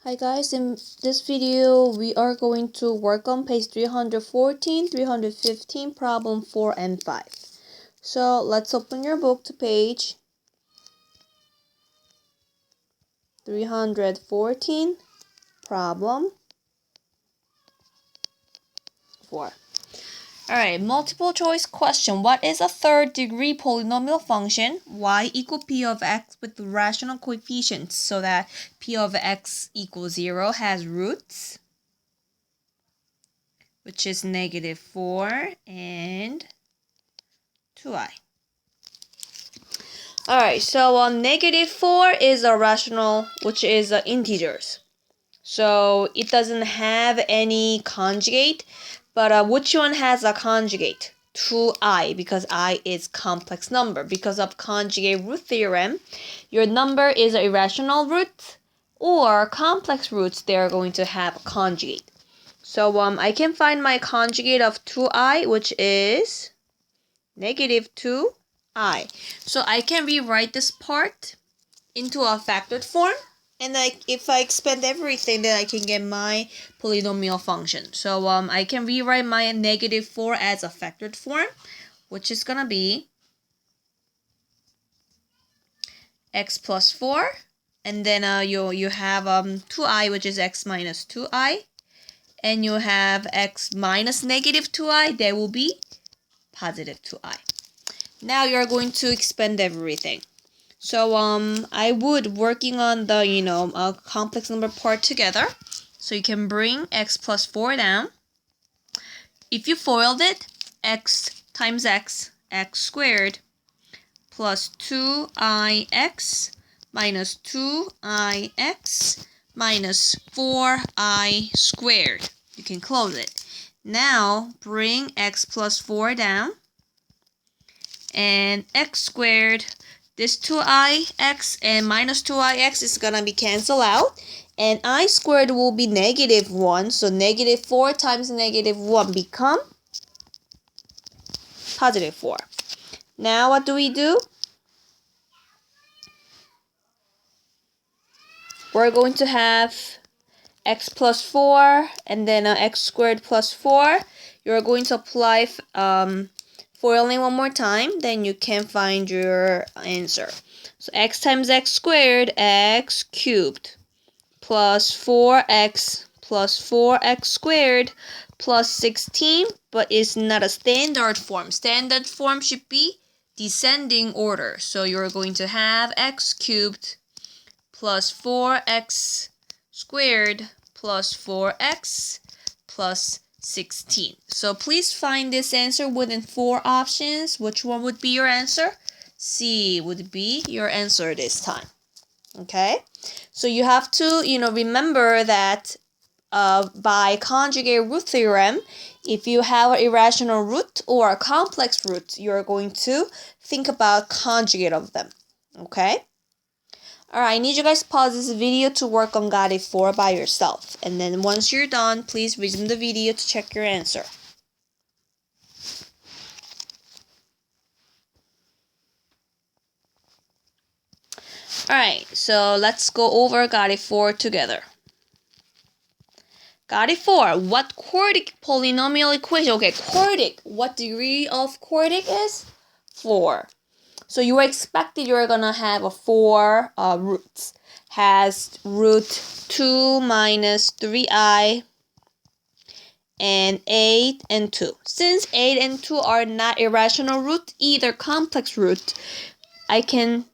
Hi guys, in this video we are going to work on page 314, 315, problem 4 and 5. So let's open your book to page 314, problem 4. Alright, multiple choice question. What is a third degree polynomial function? Y equal p of x with rational coefficients so that p of x equals 0 has roots, which is -4 and 2i. Alright, so -4 is a rational, which is integers. So it doesn't have any conjugate, but which one has a conjugate? 2i, because I is complex number. Because of conjugate root theorem, your number is an irrational root or complex roots, they are going to have a conjugate. So I can find my conjugate of 2i, which is -2i. So I can rewrite this part into a factored form. And if I expand everything, then I can get my polynomial function. So I can rewrite my -4 as a factored form, which is going to be x plus 4. And then you have 2i, which is x minus 2i. And you have x minus -2i, that will be positive 2i. Now you're going to expand everything. So I would working on the complex number part together. So you can bring x plus 4 down. If you FOILed it, x times x squared plus 2ix minus 2ix minus 4i squared. You can close it. Now bring x plus 4 down and x squared. This 2ix and minus 2ix is gonna be cancelled out, and I squared will be -1, so -4 times -1 become positive 4. Now what do we do? We're going to have x plus 4 and then x squared plus 4. You're going to apply FOILing one more time, then you can find your answer. So x times x squared, x cubed, plus 4x squared plus 16, but it's not a standard form. Standard form should be descending order. So you're going to have x cubed plus 4x squared plus 4x plus 16. So please find this answer within 4 options. Which one would be your answer? C would be your answer this time. Okay? So you have to, remember that by conjugate root theorem, if you have an irrational root or a complex root, you're going to think about conjugate of them. Okay? Alright, I need you guys to pause this video to work on Got 4 by yourself. And then once you're done, please resume the video to check your answer. Alright, so let's go over Got 4 together. Got 4. What quartic polynomial equation? Okay, quartic. What degree of quartic is? 4. So you expected you're gonna have a 4 roots. Has root 2 minus 3i and 8 and 2. Since 8 and 2 are not irrational root, either complex root, I can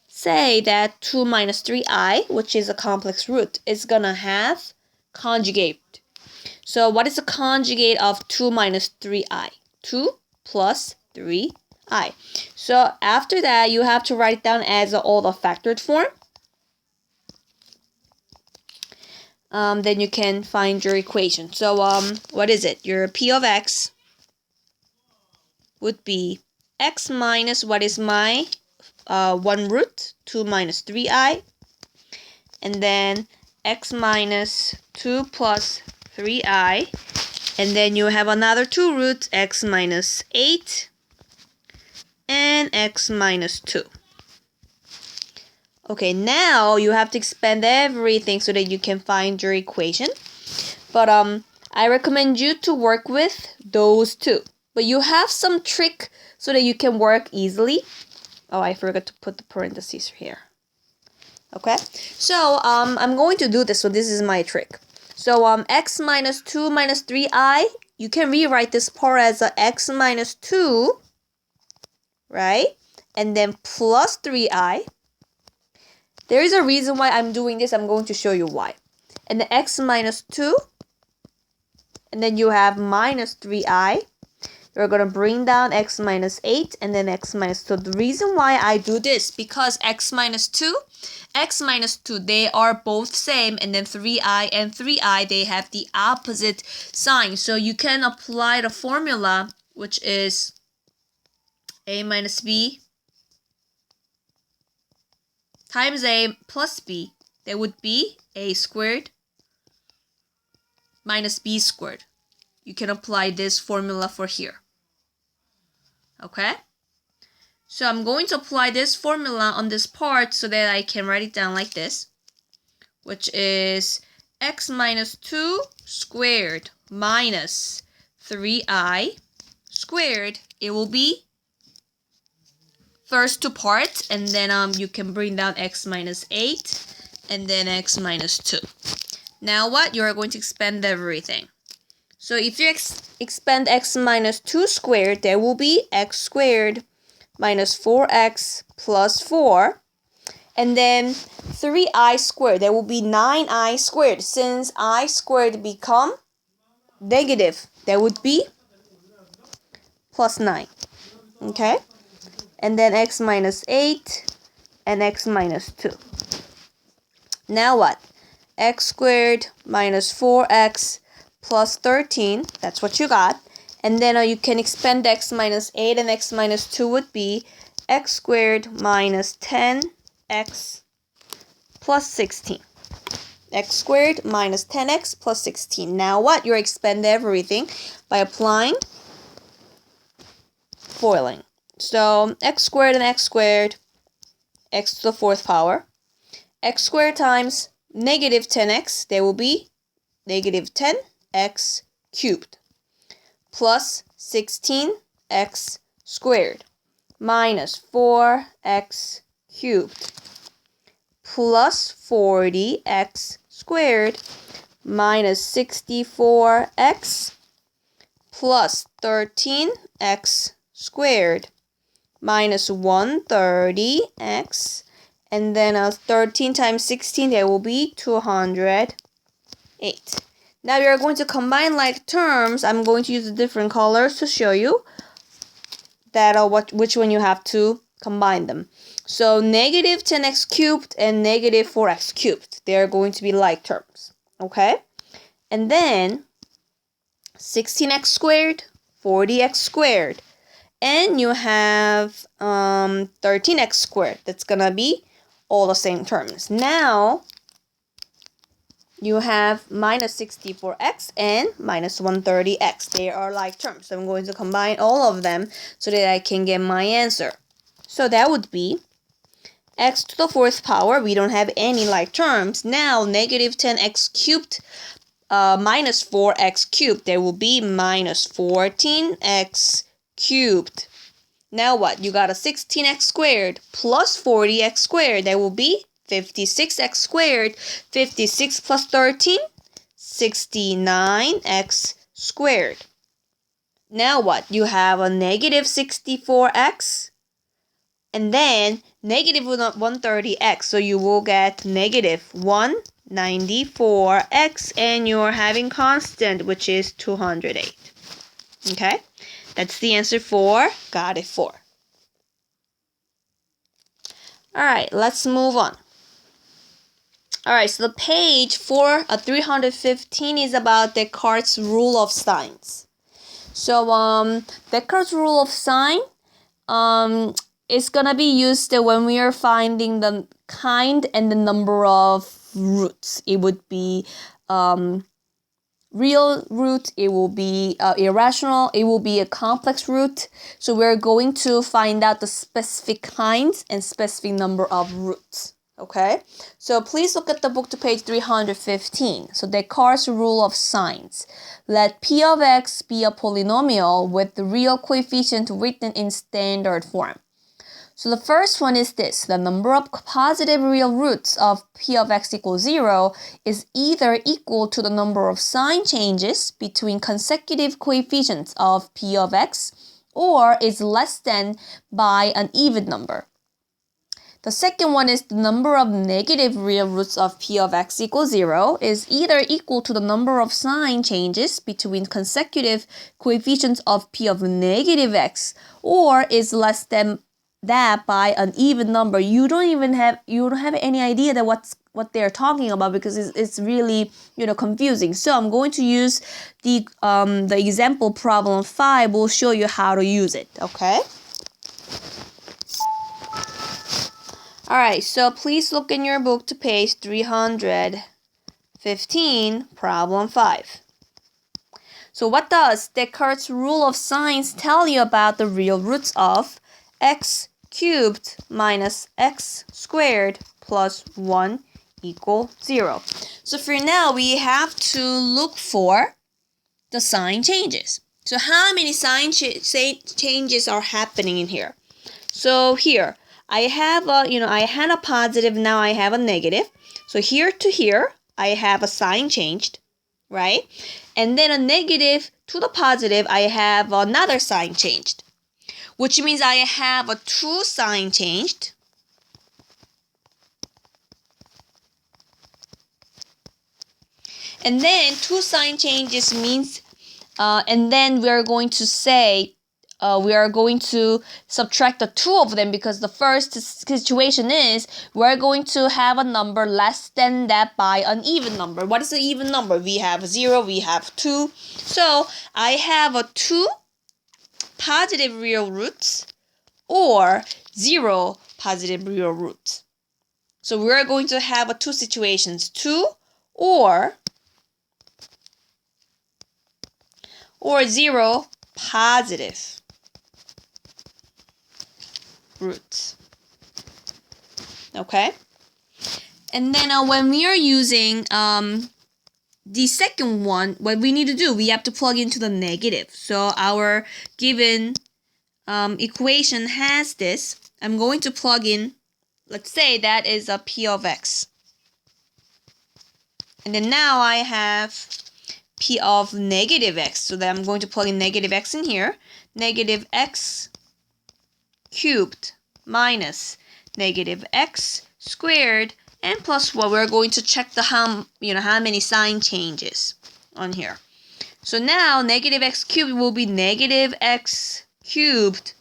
say that 2 minus 3i, which is a complex root, is gonna have conjugate. So what is the conjugate of 2 minus 3i? 2 plus 3i. So after that, you have to write it down as all the factored form. Then you can find your equation. So what is it? Your p of x would be x minus, what is my 1 root? 2 minus 3i. And then x minus 2 plus 3i. And then you have another 2 roots, x minus 8 and x minus 2. Okay, now you have to expand everything so that you can find your equation. But I recommend you to work with those two. But you have some trick so that you can work easily. Oh, I forgot to put the parentheses here. Okay, so I'm going to do this. So this is my trick. So x minus 2 minus 3i, you can rewrite this part as x minus 2, right? And then plus 3i. There is a reason why I'm doing this. I'm going to show you why. And then x minus 2, and then you have minus 3i. You're going to bring down x minus 8 and then x minus 2. The reason why I do this, because x minus 2, they are both same, and then 3i and 3i, they have the opposite sign. So you can apply the formula, which is a minus b times a plus b. That would be a squared minus b squared. You can apply this formula for here. Okay? So I'm going to apply this formula on this part so that I can write it down like this, which is x minus 2 squared minus 3i squared. It will be first two parts, and then you can bring down x minus 8 and then x minus 2. Now what? You are going to expand everything. So if you expand x minus 2 squared, there will be x squared minus 4x plus 4. And then 3i squared, there will be 9i squared. Since I squared become negative, that would be plus 9. Okay? And then x minus 8 and x minus 2. Now what? X squared minus 4x plus 13. That's what you got. And then you can expand x minus 8 and x minus 2 would be x squared minus 10x plus 16. X squared minus 10x plus 16. Now what? You expand everything by applying FOILing. So x squared and x squared, x to the fourth power. X squared times negative 10x, there will be negative 10x cubed plus 16x squared minus 4x cubed plus 40x squared minus 64x plus 13x squared minus 130x, and then 13 times 16, there will be 208. Now we are going to combine like terms. I'm going to use the different colors to show you that which one you have to combine them. So negative 10x cubed and negative 4x cubed, they are going to be like terms. Okay? And then 16x squared, 40x squared. And you have 13x squared. That's going to be all the same terms. Now, you have minus 64x and minus 130x. They are like terms. So I'm going to combine all of them so that I can get my answer. So that would be x to the fourth power. We don't have any like terms. Now, negative 10x cubed minus 4x cubed. There will be minus 14x cubed. Now what? You got a 16x squared plus 40x squared. That will be 56x squared. 56 plus 13, 69x squared. Now what? You have a negative 64x and then negative 130x. So you will get negative 194x, and you're having constant, which is 208. Okay? That's the answer for got it 4. Alright, let's move on. Alright, so the page for 315 is about Descartes' rule of signs. So Descartes' rule of sign is gonna be used when we are finding the kind and the number of roots. It would be real root, it will be irrational, it will be a complex root. So we're going to find out the specific kinds and specific number of roots. Okay, so please look at the book to page 315. So Descartes' rule of signs. Let p of x be a polynomial with the real coefficient written in standard form. So the first one is this. The number of positive real roots of p of x equals 0 is either equal to the number of sign changes between consecutive coefficients of p of x or is less than by an even number. The second one is the number of negative real roots of p of x equals 0 is either equal to the number of sign changes between consecutive coefficients of p of negative x or is less than that by an even number. You don't have any idea that what they're talking about because it's really confusing. So I'm going to use the example problem 5. Will show you how to use it. Okay. Alright, so please look in your book to page 315, problem 5. So what does Descartes' rule of signs tell you about the real roots of x cubed minus x squared plus 1 equal 0? So for now, we have to look for the sign changes. So how many sign changes are happening in here? So here, I have I had a positive, now I have a negative. So here to here, I have a sign changed, right? And then a negative to the positive, I have another sign changed, which means I have a 2 sign changed. And then 2 sign changes means, and then we are going to say, we are going to subtract the 2 of them because the first situation is we're going to have a number less than that by an even number. What is an even number? We have 0, we have 2. So I have a 2 positive real roots or 0 positive real roots. So we're going to have a 2 situations, 2 or 0 positive roots. Okay? And then when we are using the second one, what we need to do, we have to plug into the negative. So our given equation has this. I'm going to plug in, let's say that is a p of x. And then now I have p of negative x. So that I'm going to plug in negative x in here. Negative x cubed minus negative x squared and plus 1. We're going to check the how many sign changes on here. So now negative x cubed will be negative x cubed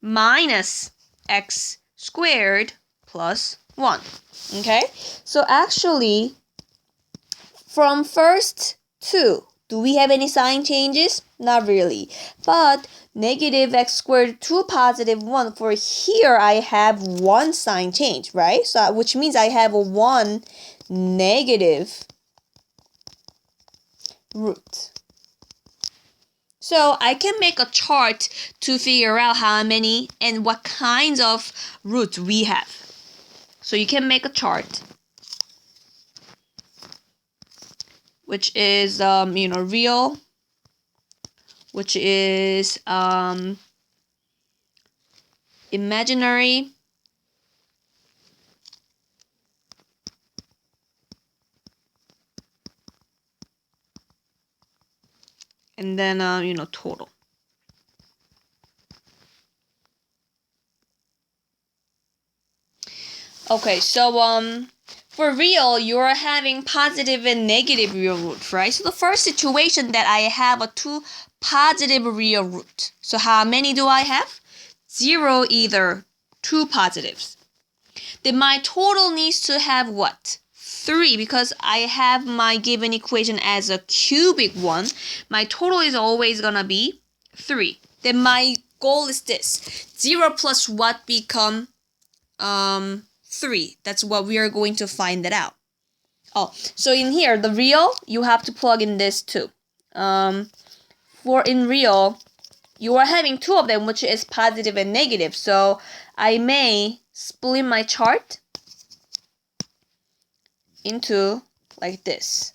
minus x squared plus 1. Okay? So actually, from first to, do we have any sign changes? Not really. But negative x squared to positive 1, for here I have 1 sign change, right? So which means I have a 1 negative root. So I can make a chart to figure out how many and what kinds of roots we have. So you can make a chart, which is real, which is imaginary, and then total. Okay, so for real, you're having positive and negative real roots, right? So the first situation that I have a 2 positive real root. So how many do I have? 0, either 2 positives. Then my total needs to have what? 3, because I have my given equation as a cubic one. My total is always gonna be 3. Then my goal is this. 0 plus what become 3. That's what we are going to find that out. Oh, so in here, the real, you have to plug in this too. For in real, you are having 2 of them, which is positive and negative. So I may split my chart into like this.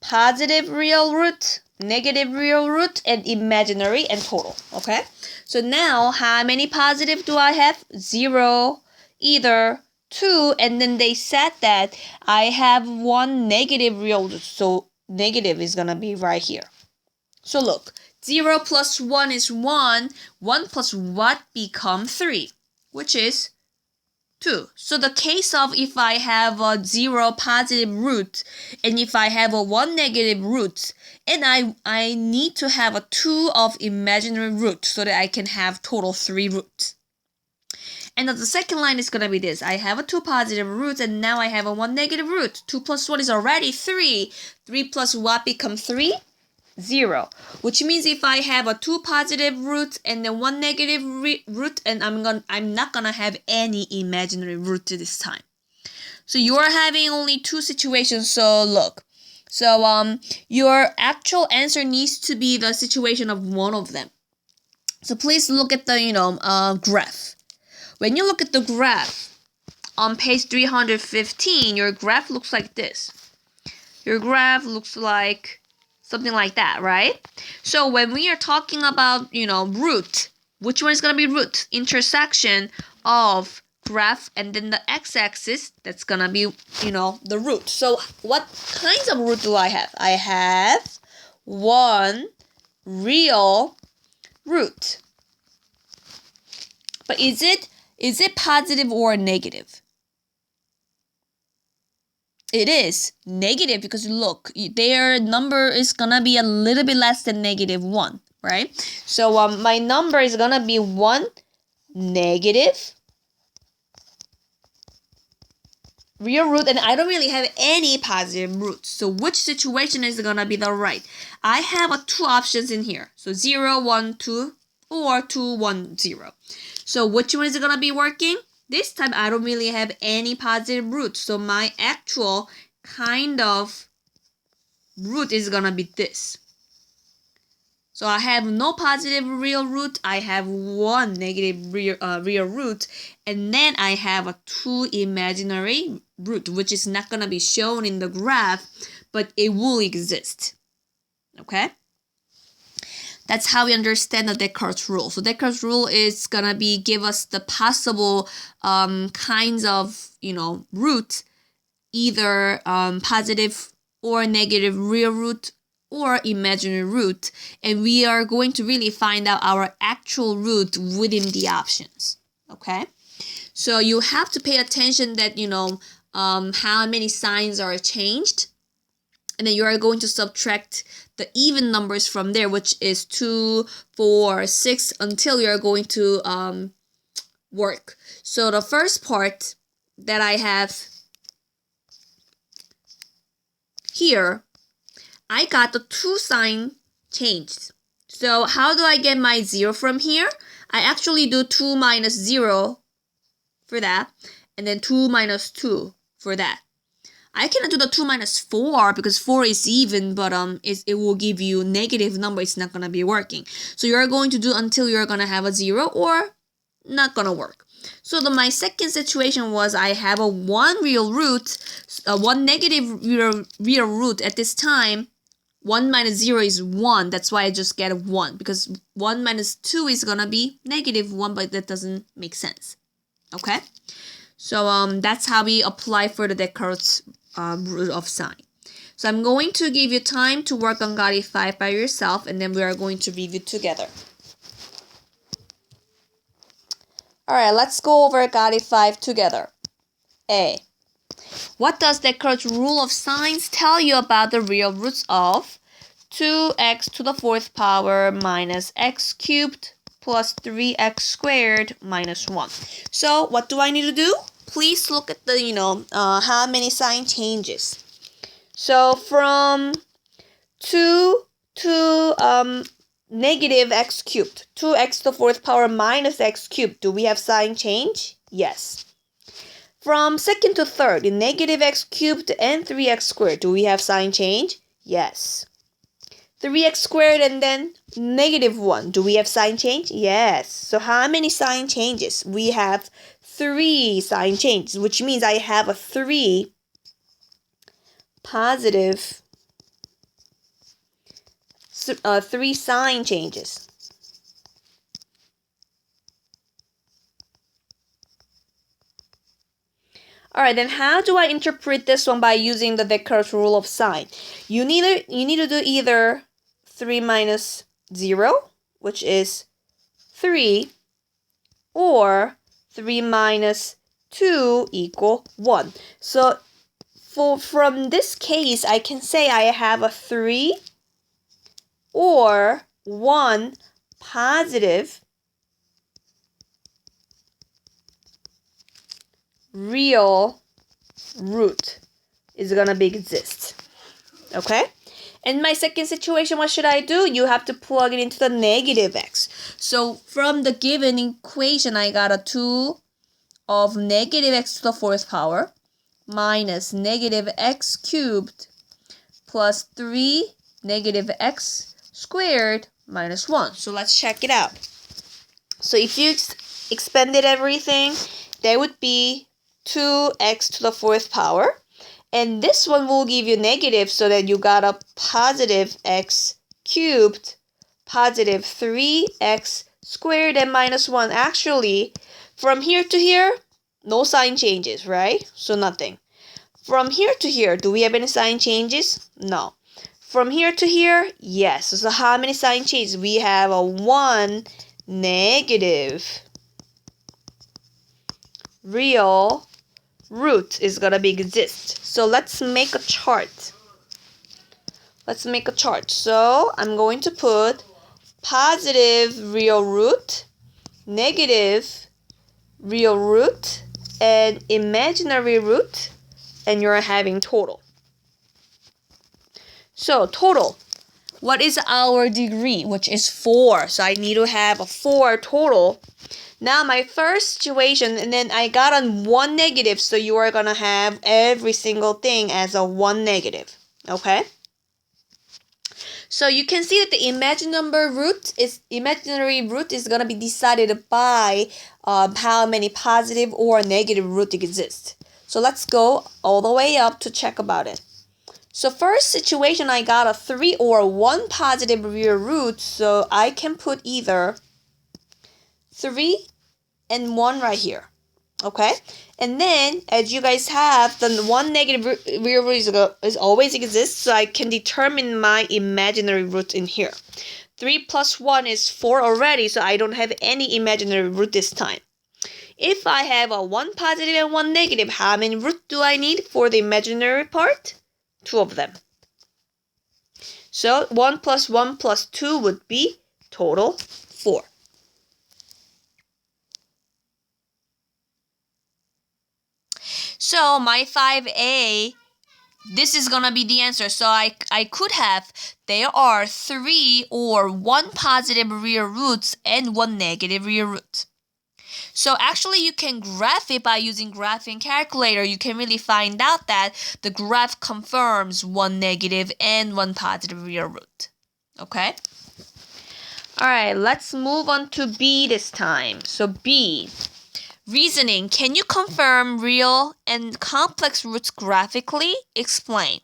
Positive real root, negative real root, and imaginary and total. Okay? So now, how many positive do I have? 0, either 2, and then they said that I have 1 negative real root. So negative is gonna be right here. So look, 0 plus 1 is 1. 1 plus what become 3, which is 2. So the case of if I have a 0 positive root and if I have a 1 negative root, and I need to have a 2 of imaginary root so that I can have total 3 roots. And the second line is going to be this. I have a 2 positive roots and now I have a 1 negative root. 2 plus 1 is already 3. 3 plus what become 3? 0. Which means if I have a 2 positive roots and then 1 negative root, and I'm not gonna have any imaginary root this time. So you are having only 2 situations. So look. So your actual answer needs to be the situation of one of them. So please look at the graph. When you look at the graph on page 315, your graph looks like this. Your graph looks like something like that, right? So when we are talking about, root, which one is going to be root? Intersection of graph and then the x-axis, that's going to be, the root. So what kinds of root do I have? I have 1 real root. But is it positive or negative? It is negative because look, their number is gonna be a little bit less than -1, right? So my number is gonna be 1 negative real root, and I don't really have any positive roots. So which situation is gonna be the right? I have 2 options in here. So 0, 1, 2, or 2, 1, 0. So which one is gonna be working? This time, I don't really have any positive roots. So my actual kind of root is going to be this. So I have no positive real root. I have 1 negative real root. And then I have 2 imaginary root, which is not going to be shown in the graph, but it will exist. Okay? That's how we understand the Descartes rule. So Descartes rule is gonna give us the possible kinds of root, either positive or negative real root or imaginary root, and we are going to really find out our actual root within the options. Okay, so you have to pay attention that how many signs are changed. And then you are going to subtract the even numbers from there, which is 2, 4, 6, until you are going to work. So the first part that I have here, I got the 2 sign changed. So how do I get my 0 from here? I actually do 2 minus 0 for that, and then 2 minus 2 for that. I cannot do the 2 minus 4 because 4 is even, but it will give you negative number. It's not going to be working. So you're going to do until you're going to have a 0 or not going to work. So my second situation was I have a 1 real root, 1 negative real root at this time. 1 minus 0 is 1. That's why I just get 1 because 1 minus 2 is going to be -1, but that doesn't make sense. Okay? So that's how we apply for the Descartes rule of sign. So I'm going to give you time to work on GOTY 5 by yourself, and then we are going to review together. Alright, let's go over GOTY 5 together. A. What does Descartes' rule of signs tell you about the real roots of 2x to the 4th power minus x cubed plus 3x squared minus 1? So what do I need to do? Please look at the, how many sign changes. So from 2 to negative x cubed, 2x to the 4th power minus x cubed. Do we have sign change? Yes. From 2nd to 3rd, negative x cubed and 3x squared. Do we have sign change? Yes. 3x squared and then -1. Do we have sign change? Yes. So how many sign changes? We have 3 sign changes, which means I have a 3 positive 3 sign changes. Alright, then how do I interpret this one by using the Descartes rule of sign? You need to do either 3 minus 0, which is 3, or 3 minus 2 equal 1. So from this case, I can say I have a 3 or 1 positive real root is gonna be exist. Okay? In my second situation, what should I do? You have to plug it into the negative x. So from the given equation, I got a 2 of negative x to the 4th power minus negative x cubed plus 3 negative x squared minus 1. So let's check it out. So if you expanded everything, that would be 2x to the 4th power. And this one will give you negative, so that you got a positive x cubed, positive 3x squared, and minus 1. Actually, from here to here, no sign changes, right? So nothing. From here to here, do we have any sign changes? No. From here to here, yes. So how many sign changes? We have a 1 negative real root is gonna be exist. So let's make a chart. So I'm going to put positive real root, negative real root, and imaginary root, and you're having total. So total, what is our degree? Which is 4. So I need to have a 4 total. Now my first situation, and then I got a 1 negative, so you are gonna have every single thing as a 1 negative. Okay? So you can see that the imaginary root is gonna be decided by how many positive or negative root exist. So let's go all the way up to check about it. So first situation, I got a 3 or 1 positive real root, so I can put either 3 and 1 right here. Okay? And then, as you guys have, the 1 negative real root is always exists, so I can determine my imaginary root in here. 3 plus 1 is 4 already, so I don't have any imaginary root this time. If I have a 1 positive and 1 negative, how many roots do I need for the imaginary part? 2 of them. So 1 plus 1 plus 2 would be total 4. So my 5A, this is gonna be the answer. So I could have, there are 3 or 1 positive real roots and 1 negative real root. So actually you can graph it by using graphing calculator. You can really find out that the graph confirms 1 negative and 1 positive real root. Okay? Alright, let's move on to B this time. So B. Reasoning. Can you confirm real and complex roots graphically? Explain.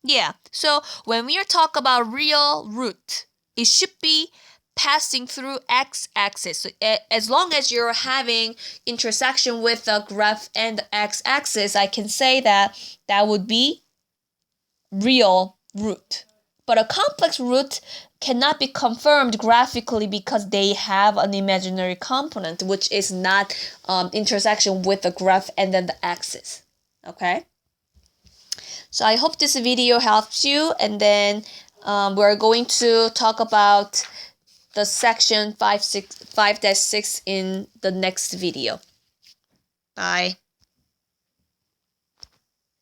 Yeah, so when we are talking about real root, it should be passing through x-axis. So as long as you're having intersection with the graph and the x-axis, I can say that that would be real root. But a complex root cannot be confirmed graphically because they have an imaginary component, which is not intersection with the graph and then the axis. Okay? So I hope this video helps you, and then we're going to talk about the section 5-6 in the next video. Bye.